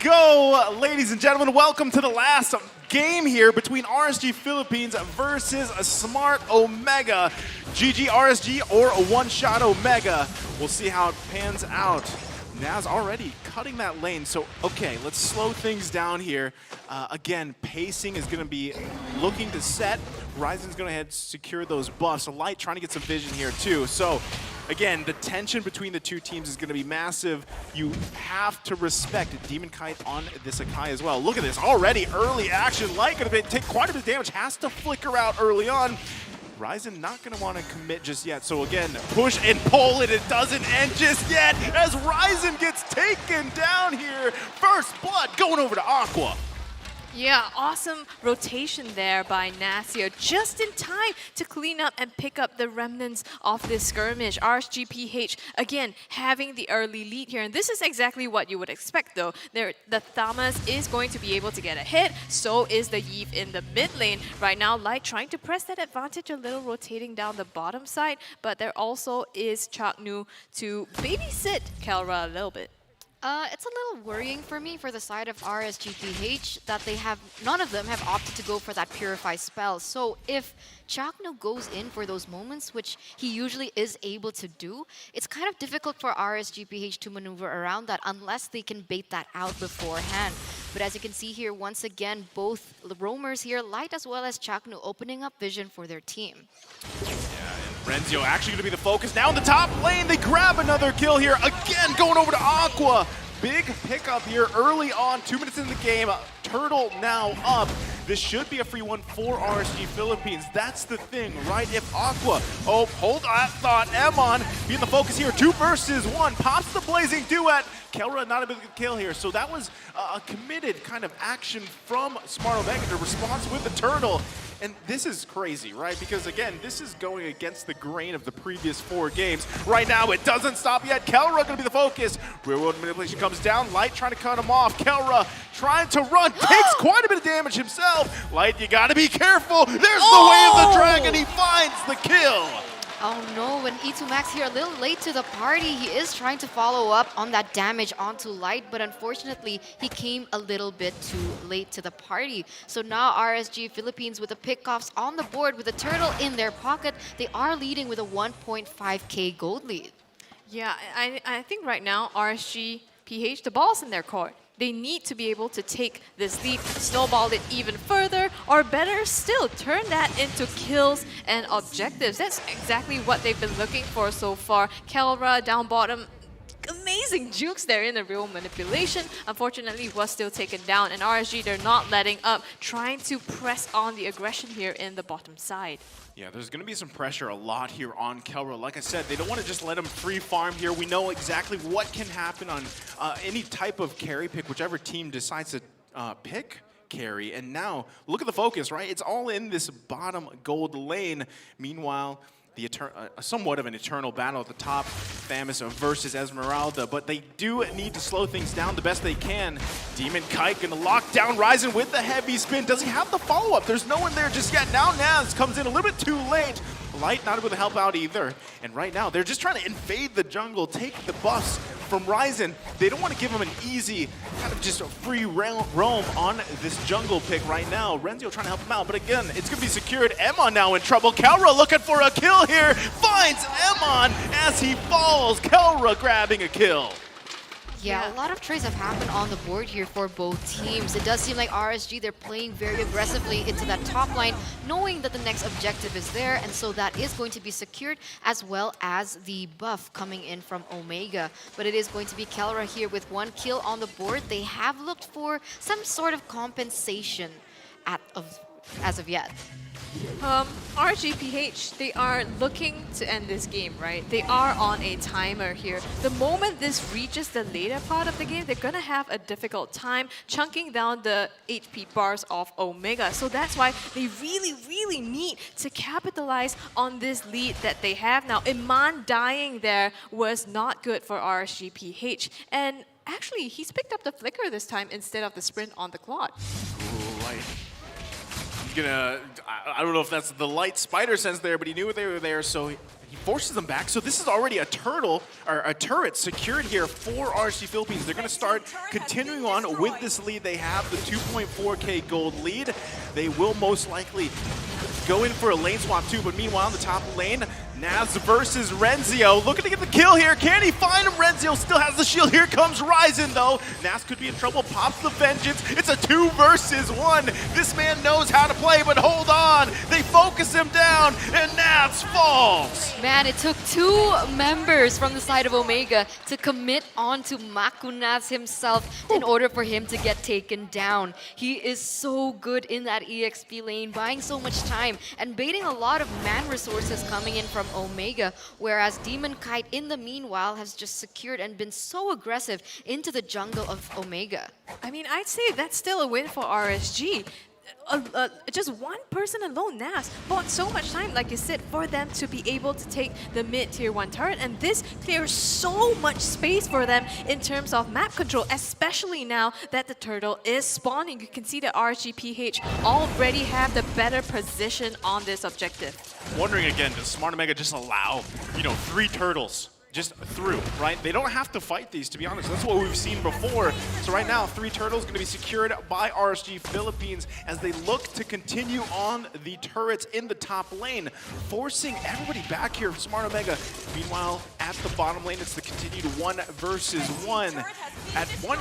go, ladies and gentlemen. Welcome to the last game here between RSG Philippines versus Smart Omega. GG RSG or One Shot Omega. We'll see how it pans out. Naz already cutting that lane, so okay, let's slow things down here. Again, pacing is going to be looking to set. Ryzen's going to head secure those buffs. So Light trying to get some vision here too. So again, the tension between the two teams is going to be massive. You have to respect Demon Kite on this Akai as well. Look at this, already early action. Light going to take quite a bit of damage, has to flicker out early on. Ryzen not going to want to commit just yet. So again, push and pull, and it doesn't end just yet as Ryzen gets taken down here. First blood going over to Aqua. Yeah, awesome rotation there by Nasio, just in time to clean up and pick up the remnants of this skirmish. RSGPH, again, having the early lead here, and this is exactly what you would expect though. The Thamas is going to be able to get a hit, so is the Yeeve in the mid lane. Right now, Light trying to press that advantage a little, rotating down the bottom side, but there also is Chaknu to babysit Kelra a little bit. It's a little worrying for me for the side of RSGPH that none of them have opted to go for that Purify spell. So if Chakno goes in for those moments, which he usually is able to do, it's kind of difficult for RSGPH to maneuver around that unless they can bait that out beforehand. But as you can see here, once again, both roamers here, Light as well as Chakno, opening up vision for their team. Renzio actually going to be the focus. Now in the top lane, they grab another kill here. Again, going over to Aqua. Big pickup here early on, 2 minutes in the game. Turtle now up. This should be a free one for RSG Philippines. That's the thing, right? If Aqua, hold that thought. Emon being the focus here. 2 versus 1. Pops the blazing duet. Kelra not able to kill here. So that was a committed kind of action from Smart Omega to response with the turtle. And this is crazy, right? Because again, this is going against the grain of the previous 4 games. Right now, it doesn't stop yet. Kelra going to be the focus. Real world manipulation comes down. Light trying to cut him off. Kelra trying to run. Takes quite a bit of damage himself. Light, you got to be careful. There's the way of the dragon. He finds the kill. Oh no, and E2 Max here a little late to the party. He is trying to follow up on that damage onto Light, but unfortunately, he came a little bit too late to the party. So now RSG Philippines with the pickoffs on the board with the turtle in their pocket. They are leading with a 1.5k gold lead. Yeah, I think right now, RSG PH, the ball's in their court. They need to be able to take this lead, snowball it even further, or better still, turn that into kills and objectives. That's exactly what they've been looking for so far. Kelra down bottom, amazing jukes there in the real manipulation. Unfortunately, was still taken down, and RSG, they're not letting up, trying to press on the aggression here in the bottom side. Yeah, there's going to be some pressure a lot here on Kelra. Like I said, they don't want to just let him free farm here. We know exactly what can happen on any type of carry pick, whichever team decides to pick carry. And now, look at the focus, right? It's all in this bottom gold lane. Meanwhile, somewhat of an eternal battle at the top, Thamus versus Esmeralda, but they do need to slow things down the best they can. Demon Kite gonna lock down Ryzen with the heavy spin. Does he have the follow-up? There's no one there just yet. Now Naz comes in a little bit too late. Light not able to help out either. And right now, they're just trying to invade the jungle, take the buffs from Ryzen. They don't want to give him an easy, kind of just a free roam on this jungle pick right now. Renzio trying to help him out, but again, it's going to be secured. Emon now in trouble. Kelra looking for a kill here. Finds Emon as he falls. Kelra grabbing a kill. Yeah, a lot of trades have happened on the board here for both teams. It does seem like RSG, they're playing very aggressively into that top line, knowing that the next objective is there, and so that is going to be secured, as well as the buff coming in from Omega. But it is going to be Kelra here with 1 kill on the board. They have looked for some sort of compensation as of yet. RGPH, they are looking to end this game, right? They are on a timer here. The moment this reaches the later part of the game, they're gonna have a difficult time chunking down the HP bars of Omega. So that's why they really need to capitalize on this lead that they have now. Iman dying there was not good for RSGPH. And actually, he's picked up the flicker this time instead of the sprint on the Claude. Ooh, Light. I don't know if that's the Light spider sense there, but he knew they were there, so He forces them back, so this is already a turret secured here for RSG Philippines. They're going to start continuing on with this lead. They have the 2.4K gold lead. They will most likely go in for a lane swap too, but meanwhile in the top lane, Naz versus Renzio, looking to get the kill here. Can he find him? Renzio still has the shield. Here comes Ryzen though. Naz could be in trouble, pops the Vengeance. It's a 2 versus 1. This man knows how to play, but hold on. They focus him down, and Naz falls. Man, it took 2 members from the side of Omega to commit onto Makunaz himself in order for him to get taken down. He is so good in that EXP lane, buying so much time and baiting a lot of man resources coming in from Omega, whereas Demon Kite in the meanwhile has just secured and been so aggressive into the jungle of Omega. I mean, I'd say that's still a win for RSG. Just one person alone, Naz, bought so much time, like you said, for them to be able to take the mid-tier 1 turret, and this clears so much space for them in terms of map control, especially now that the turtle is spawning. You can see that RSGPH already have the better position on this objective. Wondering again, does Smart Omega just allow, 3 turtles just through, right? They don't have to fight these, to be honest. That's what we've seen before. So right now, 3 turtles going to be secured by RSG Philippines as they look to continue on the turrets in the top lane, forcing everybody back here. Smart Omega, meanwhile, at the bottom lane, it's the continued 1 versus 1. At what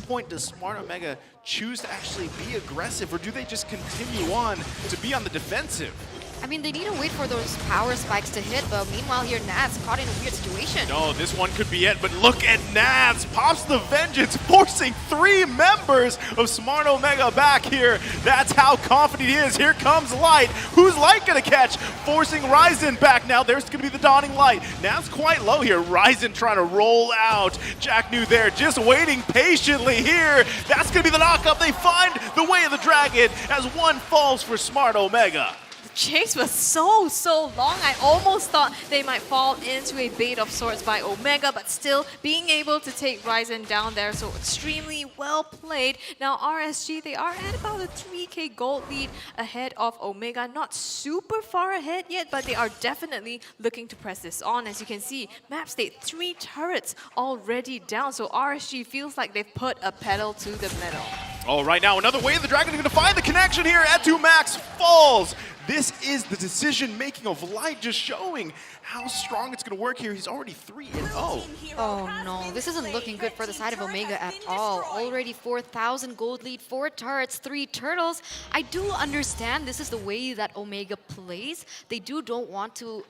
point does Smart Omega choose to actually be aggressive, or do they just continue on to be on the defensive? I mean, they need to wait for those power spikes to hit, but meanwhile here, Naz caught in a weird situation. No, this one could be it, but look at Naz. Pops the Vengeance, forcing 3 members of Smart Omega back here. That's how confident he is. Here comes Light. Who's Light gonna catch? Forcing Ryzen back now. There's gonna be the Dawning Light. Naz quite low here. Ryzen trying to roll out. Jack New there, just waiting patiently here. That's gonna be the knockup. They find the way of the dragon as 1 falls for Smart Omega. Chase was so long. I almost thought they might fall into a bait of sorts by Omega, but still being able to take Ryzen down there, so extremely well played. Now RSG, they are at about a 3K gold lead ahead of Omega. Not super far ahead yet, but they are definitely looking to press this on. As you can see, map state 3 turrets already down, so RSG feels like they've put a pedal to the metal. Oh, right now, another way the Dragon is going to find the connection here. Max falls. This is the decision-making of Light, just showing how strong it's going to work here. He's already 3-0. Oh no, this isn't looking good for the side of Omega at all. Already 4,000 gold lead, 4 turrets, 3 turtles. I do understand this is the way that Omega plays. They don't want to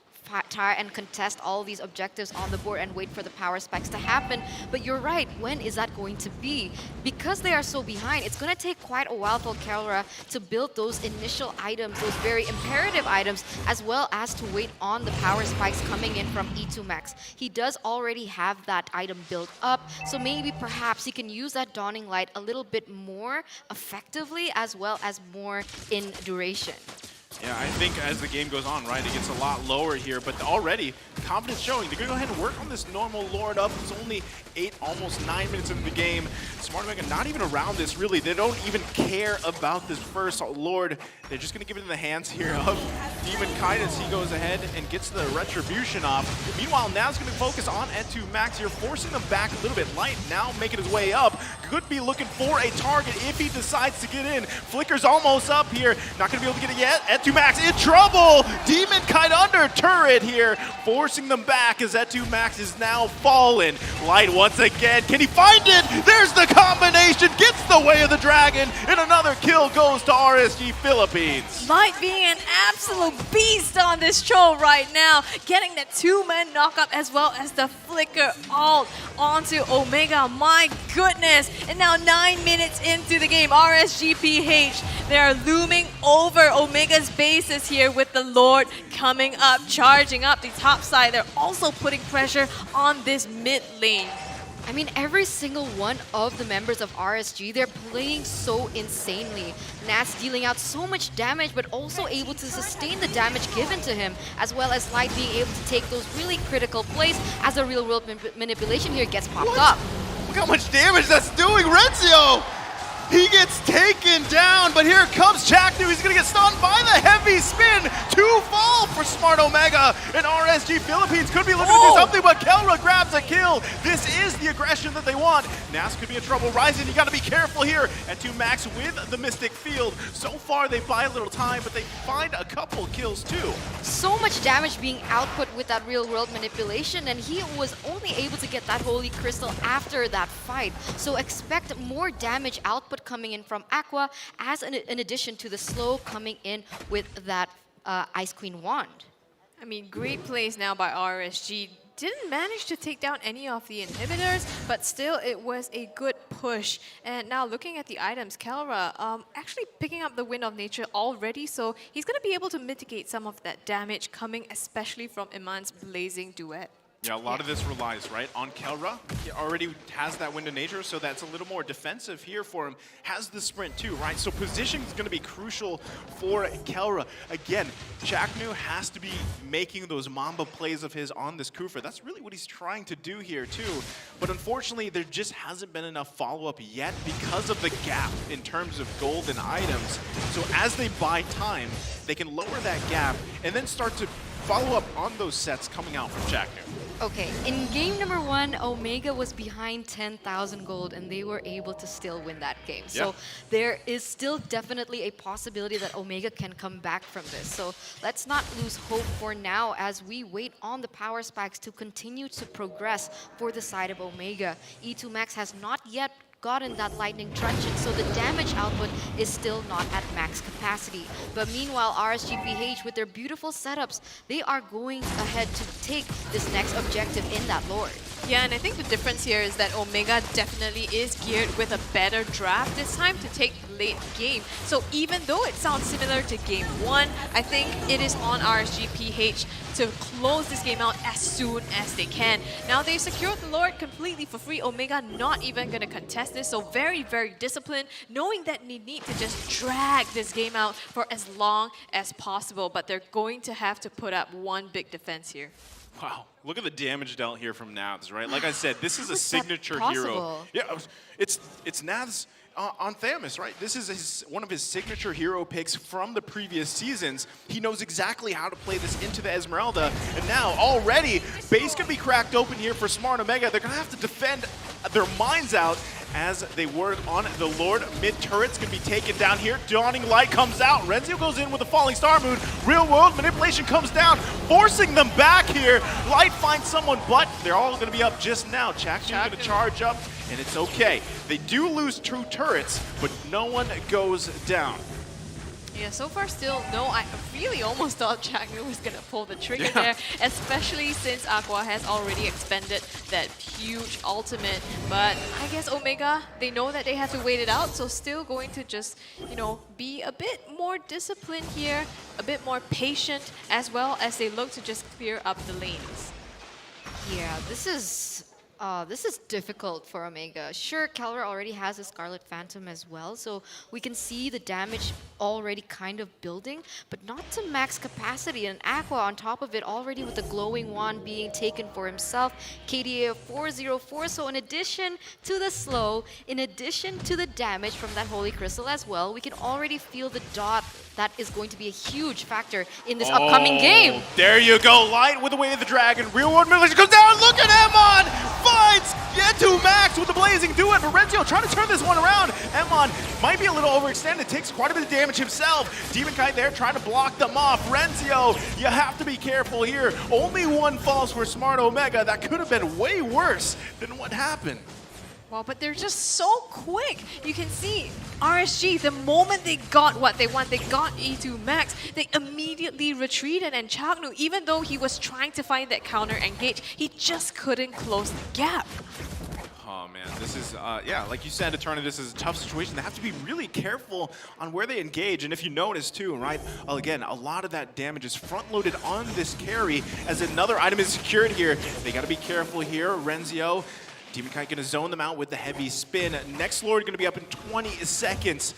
try and contest all these objectives on the board and wait for the power spikes to happen. But you're right, when is that going to be? Because they are so behind, it's going to take quite a while for Kelra to build those initial items, those very imperative items, as well as to wait on the power spikes coming in from E2 Max. He does already have that item built up, so maybe perhaps he can use that Dawning Light a little bit more effectively, as well as more in duration. Yeah, I think as the game goes on, right, it gets a lot lower here, but already confidence showing. They're going to go ahead and work on this normal Lord up. It's only 8, almost 9 minutes into the game. Smart Omega not even around this, really. They don't even care about this first Lord. They're just going to give it in the hands here of Demon Kite as he goes ahead and gets the Retribution off. Meanwhile, Now's going to focus on N2 Max here, forcing them back a little bit. Light now making his way up. Could be looking for a target if he decides to get in. Flicker's almost up here. Not going to be able to get it yet. N2 Max in trouble. Demon Kite under turret here, forcing them back as N2 Max is now fallen. Light once again. Can he find it? There's the combination. Gets the way of the dragon. And another kill goes to RSG Philippines. Light being an absolute beast on this troll right now. Getting that 2-man knockup as well as the flicker ult onto Omega. My goodness. And now 9 minutes into the game, RSGPH, they are looming over Omega's bases here with the Lord coming up, charging up the top side. They're also putting pressure on this mid lane. I mean, every single one of the members of RSG, they're playing so insanely. Nats dealing out so much damage, but also able to sustain the damage given to him, as well as Light being able to take those really critical plays as the real-world manipulation here gets popped up. Look how much damage that's doing, Renzio! He gets taken down, but here comes Chaknu. He's going to get stunned by the heavy spin. 2 fall for Smart Omega. And RSG Philippines could be looking to do something, but Kelra grabs a kill. This is the aggression that they want. Nas could be in trouble. Ryzen, you got to be careful here. At 2 max with the Mystic Field. So far, they buy a little time, but they find a couple kills too. So much damage being output with that real-world manipulation, and he was only able to get that Holy Crystal after that fight. So expect more damage output coming in from Aqua, as in addition to the slow coming in with that Ice Queen wand. I mean, great plays now by RSG. Didn't manage to take down any of the inhibitors, but still it was a good push. And now looking at the items, Kelra actually picking up the Wind of Nature already, so he's going to be able to mitigate some of that damage coming especially from Iman's Blazing Duet. Yeah, a lot of this relies, right, on Kelra. He already has that Wind of Nature, so that's a little more defensive here for him. Has the sprint too, right? So positioning is going to be crucial for Kelra. Again, Chaknu has to be making those Mamba plays of his on this Kufa. That's really what he's trying to do here too. But unfortunately, there just hasn't been enough follow-up yet because of the gap in terms of gold and items. So as they buy time, they can lower that gap and then start to follow up on those sets coming out from Chaknu. Okay, in game number 1, Omega was behind 10,000 gold and they were able to still win that game. So there is still definitely a possibility that Omega can come back from this. So let's not lose hope for now as we wait on the power spikes to continue to progress for the side of Omega. E2 Max has not yet gotten that lightning truncheon, so the damage output is still not at max capacity. But meanwhile, RSGPH with their beautiful setups, they are going ahead to take this next objective in that Lord. Yeah, and I think the difference here is that Omega definitely is geared with a better draft this time to take late game. So even though it sounds similar to game 1, I think it is on RSGPH to close this game out as soon as they can. Now they've secured the Lord completely for free. Omega not even going to contest this, so very, very disciplined, knowing that they need to just drag this game out for as long as possible, but they're going to have to put up one big defense here. Wow, look at the damage dealt here from Navs, right? Like I said, this is a signature hero. Possible? Yeah, it's Navs on Thamus, right? This is one of his signature hero picks from the previous seasons. He knows exactly how to play this into the Esmeralda, and now already base can be cracked open here for Smart Omega. They're gonna have to defend their minds out as they work on the Lord. Mid turret's gonna be taken down here. Dawning Light comes out. Renzio goes in with a Falling Star Moon. Real world manipulation comes down, forcing them back here. Light finds someone, but they're all gonna be up just now. Chaknu's gonna charge up, and it's okay. They do lose 2 turrets, but no one goes down. Yeah, so far still no. I really almost thought Chaknu was going to pull the trigger there, especially since Aqua has already expended that huge ultimate. But I guess Omega, they know that they have to wait it out, so still going to just, you know, be a bit more disciplined here, a bit more patient, as well as they look to just clear up the lanes. Yeah, this is difficult for Omega. Sure, Kelra already has a Scarlet Phantom as well, so we can see the damage already kind of building, but not to max capacity. And Aqua on top of it already with the glowing wand being taken for himself. KDA of 404, so in addition to the slow, in addition to the damage from that Holy Crystal as well, we can already feel the dot that is going to be a huge factor in this upcoming game. There you go, Light with the Way of the Dragon. Real World Manipulation goes down. Look at Emon! Finds Get2 Max with the Blazing Duet. But Renzio trying to turn this one around. Emon might be a little overextended. Takes quite a bit of damage himself. Demon Kite there trying to block them off. Renzio, you have to be careful here. Only 1 falls for Smart Omega. That could have been way worse than what happened. Well, but they're just so quick. You can see RSG, the moment they got what they want, they got E2 Max, they immediately retreated, and Chaknu, even though he was trying to find that counter engage, he just couldn't close the gap. Oh man, this is, yeah, like you said, Eterna, this is a tough situation. They have to be really careful on where they engage. And if you notice too, right, again, a lot of that damage is front-loaded on this carry as another item is secured here. They got to be careful here. Renzio, Demon Kite gonna zone them out with the heavy spin. Next Lord gonna be up in 20 seconds.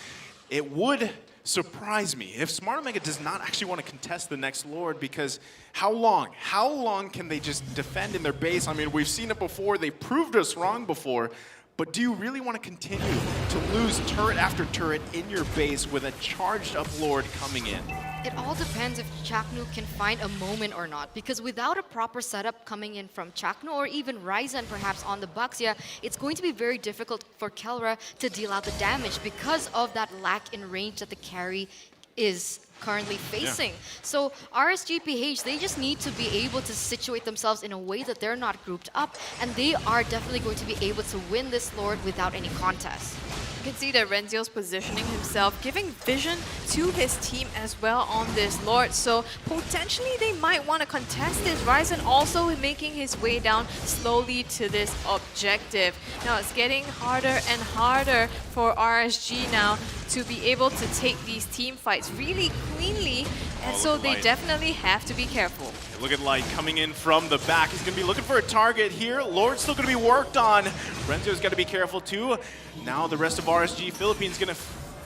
It would surprise me if Smart Omega does not actually want to contest the next Lord, because how long? How long can they just defend in their base? I mean, we've seen it before. They proved us wrong before. but do you really want to continue to lose turret after turret in your base with a charged up Lord coming in? It all depends if Chaknu can find a moment or not, because without a proper setup coming in from Chaknu or even Ryzen perhaps on the Baxia, it's going to be very difficult for Kelra to deal out the damage because of that lack in range that the carry is currently facing. So RSGPH, they just need to be able to situate themselves in a way that they're not grouped up, and they are definitely going to be able to win this Lord without any contest. You can see that Renzio's positioning himself, giving vision to his team as well on this Lord. So potentially they might want to contest this. Ryzen also making his way down slowly to this objective. Now it's getting harder and harder for RSG now to be able to take these team fights really cleanly. And so they definitely have to be careful. Look at Light coming in from the back. He's going to be looking for a target here. Lord's still going to be worked on. Renzio's got to be careful too. Now the rest of RSG Philippines going to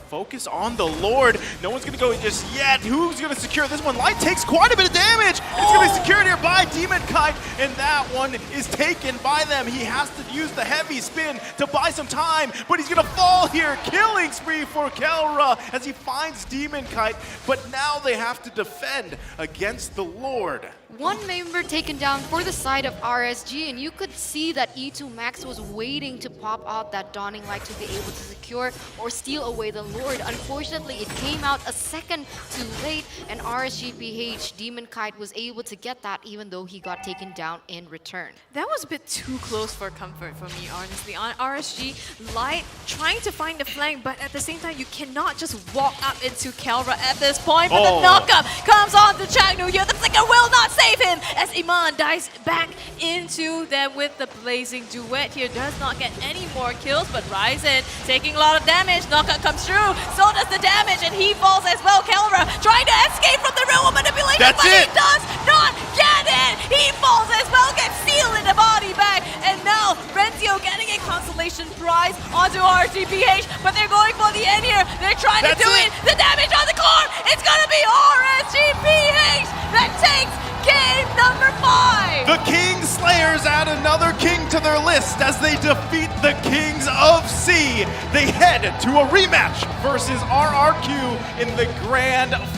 focus on the Lord. No one's going to go just yet. Who's going to secure this one? Light takes quite a bit of damage. It's going to be secured here by Demon Kite, and that one is taken by them. He has to use the heavy spin to buy some time, but he's going to fall here. Killing spree for Kelra as he finds Demon Kite, but now they have to defend against the Lord. One member taken down for the side of RSG, and you could see that E2 Max was waiting to pop out that Dawning Light to be able to secure or steal away the Lord. Unfortunately, it came out a second too late, and RSGPH Demon Kite was able to get that even though he got taken down in return. That was a bit too close for comfort for me, honestly. On RSG, Light trying to find the flank, but at the same time, you cannot just walk up into Kelra at this point. But the knockup comes on to Chaknu here. The flicker will not save him as Iman dives back into them with the blazing duet here. Does not get any more kills, but Ryzen taking a lot of damage. Knockup comes through, so does the damage, and he falls as well. Kelra trying to escape from the real manipulation, but he does not get it. He falls as well, gets sealed in the body bag, and now Renzio getting a consolation prize onto RSGPH, but they're going for the end here. They're trying to do it. The damage on the core. It's gonna be RSGPH that takes game number 5. The King Slayers add another king to their list as they defeat the Kings of C. They head to a rematch versus RRQ in the Grand Final.